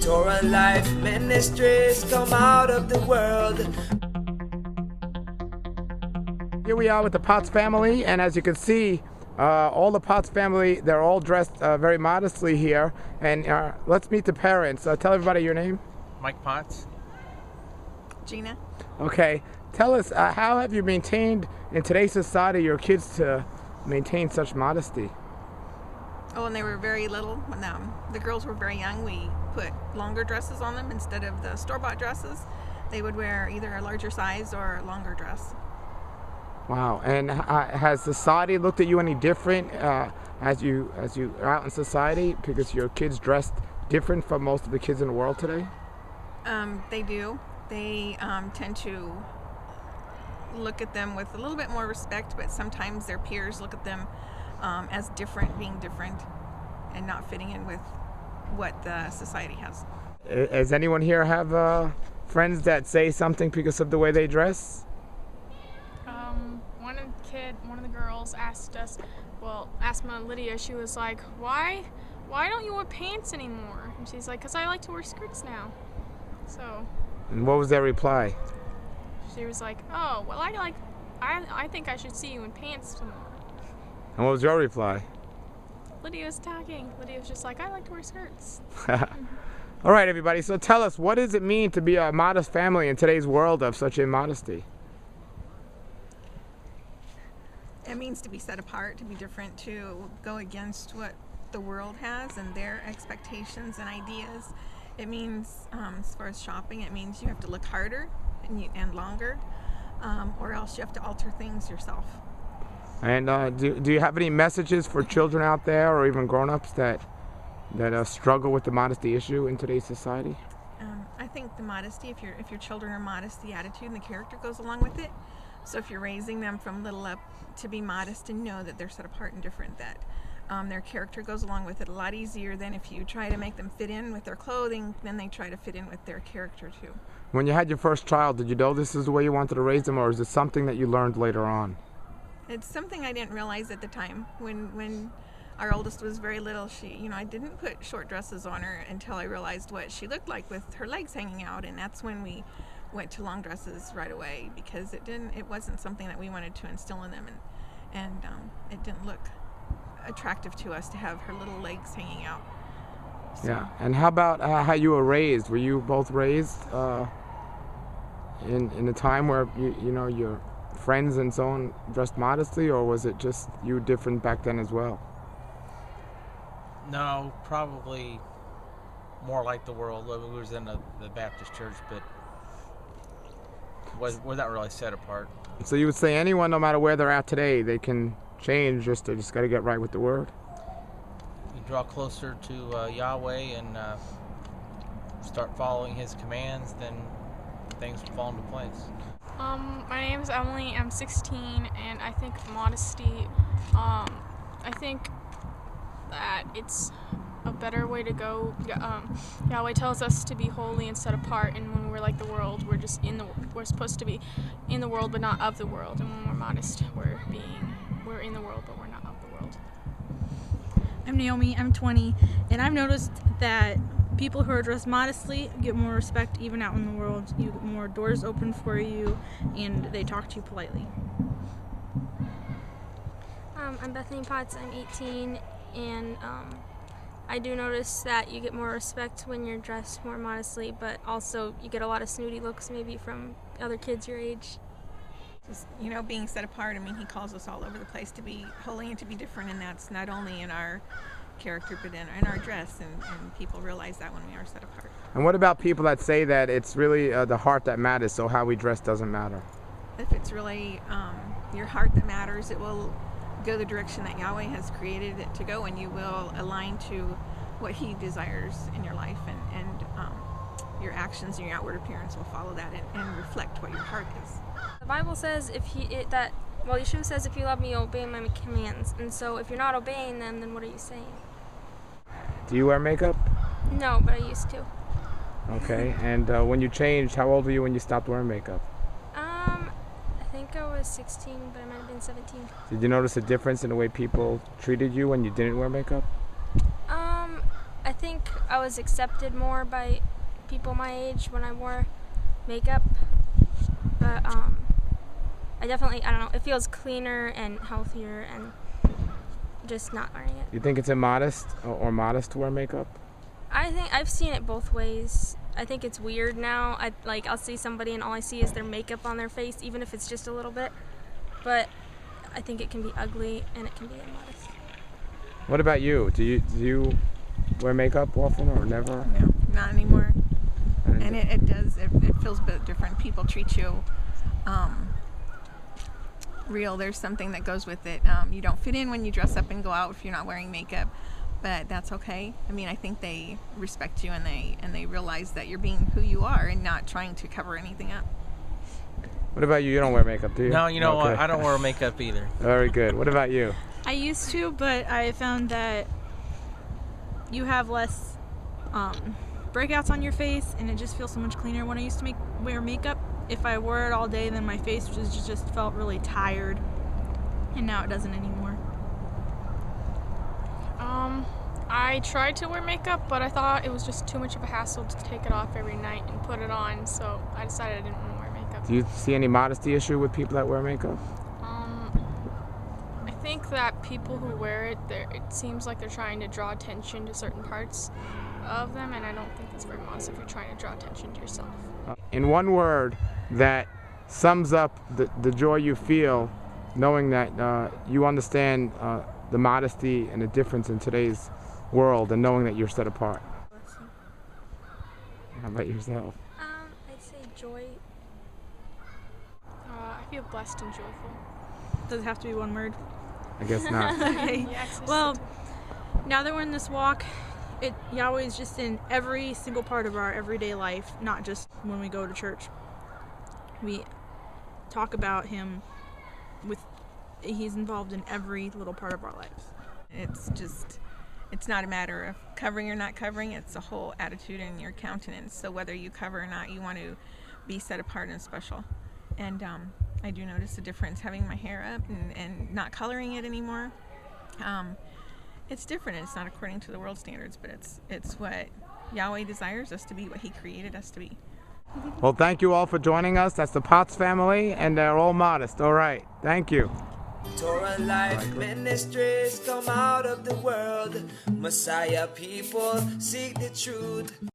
Torah Life Ministries come out of the world. Here we are with the Potts family, and as you can see, all the Potts family, they're all dressed very modestly here. And let's meet the parents. Tell everybody your name. Mike Potts. Gina. Okay. Tell us, how have you maintained in today's society your kids to maintain such modesty? Oh, when they were very little, when the girls were very young, we put longer dresses on them instead of the store-bought dresses. They would wear either a larger size or a longer dress. Wow. And has society looked at you any different as you are out in society, because your kids dressed different from most of the kids in the world today? They do. They tend to look at them with a little bit more respect, but sometimes their peers look at them as different, being different, and not fitting in with what the society has. Does anyone here have friends that say something because of the way they dress? One of the girls asked my Lydia, she was like, why don't you wear pants anymore? And she's like, because I like to wear skirts now. So. And what was their reply? She was like, oh, well, I think I should see you in pants some more. And what was your reply? Lydia was talking. Lydia was just like, I like to wear skirts. All right, everybody. So tell us, what does it mean to be a modest family in today's world of such immodesty? It means to be set apart, to be different, to go against what the world has and their expectations and ideas. It means, as far as shopping, it means you have to look harder and longer, or else you have to alter things yourself. And do you have any messages for children out there, or even grown-ups that struggle with the modesty issue in today's society? I think the modesty, if your children are modest, the attitude and the character goes along with it. So if you're raising them from little up to be modest and know that they're set apart and different, that their character goes along with it a lot easier than if you try to make them fit in with their clothing, then they try to fit in with their character too. When you had your first child, did you know this is the way you wanted to raise them, or is it something that you learned later on? It's something I didn't realize at the time. When our oldest was very little, I didn't put short dresses on her until I realized what she looked like with her legs hanging out, and that's when we went to long dresses right away, because it wasn't something that we wanted to instill in them, and it didn't look attractive to us to have her little legs hanging out. So. Yeah. And how about how you were raised? Were you both raised in a time where your friends and so on dressed modestly, or was it just you different back then as well? No, probably more like the world. We was in the Baptist church, but we're not really set apart. So you would say anyone, no matter where they're at today, they can change, they just got to get right with the Word? You draw closer to Yahweh and start following His commands, then things will fall into place. My name is Emily. I'm 16, and I think modesty, I think that it's a better way to go. Yahweh tells us to be holy and set apart, and when we're like the world, we're supposed to be in the world but not of the world. And when we're modest, we're in the world but we're not of the world. I'm Naomi. I'm 20, and I've noticed that people who are dressed modestly get more respect even out in the world. You get more doors open for you, and they talk to you politely. I'm Bethany Potts. I'm 18, and I do notice that you get more respect when you're dressed more modestly, but also you get a lot of snooty looks maybe from other kids your age. Just, being set apart, He calls us all over the place to be holy and to be different, and that's not only in our character but in our dress, and people realize that when we are set apart. And what about people that say that it's really the heart that matters, so how we dress doesn't matter? If it's really your heart that matters, it will go the direction that Yahweh has created it to go, and you will align to what He desires in your life, and your actions and your outward appearance will follow that and reflect what your heart is. The Bible says Yeshua says, if you love me, obey my commands. And so if you're not obeying them, then what are you saying? Do you wear makeup? No, but I used to. Okay. And when you changed, how old were you when you stopped wearing makeup? I think I was 16, but I might have been 17. Did you notice a difference in the way people treated you when you didn't wear makeup? I think I was accepted more by people my age when I wore makeup. But I don't know, it feels cleaner and healthier and just not wearing it. You think it's immodest or modest to wear makeup? I think I've seen it both ways. I think it's weird now. I'll see somebody and all I see is their makeup on their face, even if it's just a little bit. But I think it can be ugly and it can be immodest. What about you? Do you wear makeup often or never? No, not anymore. And it feels a bit different. People treat you real. There's something that goes with it. You don't fit in when you dress up and go out if you're not wearing makeup, but that's okay. I mean, I think they respect you and they realize that you're being who you are and not trying to cover anything up. What about you? You don't wear makeup, do you? No, you know Okay. what? I don't wear makeup either. Very good. What about you? I used to, but I found that you have less breakouts on your face, and it just feels so much cleaner. When I used to wear makeup, if I wore it all day, then my face just felt really tired, and now it doesn't anymore. I tried to wear makeup, but I thought it was just too much of a hassle to take it off every night and put it on, so I decided I didn't want to wear makeup. Do you see any modesty issue with people that wear makeup? I think that people who wear it, it seems like they're trying to draw attention to certain parts of them, and I don't think that's very modest if you're trying to draw attention to yourself. In one word that sums up the joy you feel knowing that you understand the modesty and the difference in today's world and knowing that you're set apart. How about yourself? I'd say joy. I feel blessed and joyful. Does it have to be one word? I guess not. Okay. Yes, Well, now that we're in this walk, Yahweh is just in every single part of our everyday life, not just when we go to church. We talk about him he's involved in every little part of our lives. It's not a matter of covering or not covering. It's a whole attitude in your countenance. So whether you cover or not, you want to be set apart and special. And I do notice a difference having my hair up and not coloring it anymore. It's different. It's not according to the world standards, but it's what Yahweh desires us to be, what he created us to be. Well, thank you all for joining us. That's the Potts family, and they're all modest. All right. Thank you. Torah life ministries come out of the world. Messiah people seek the truth.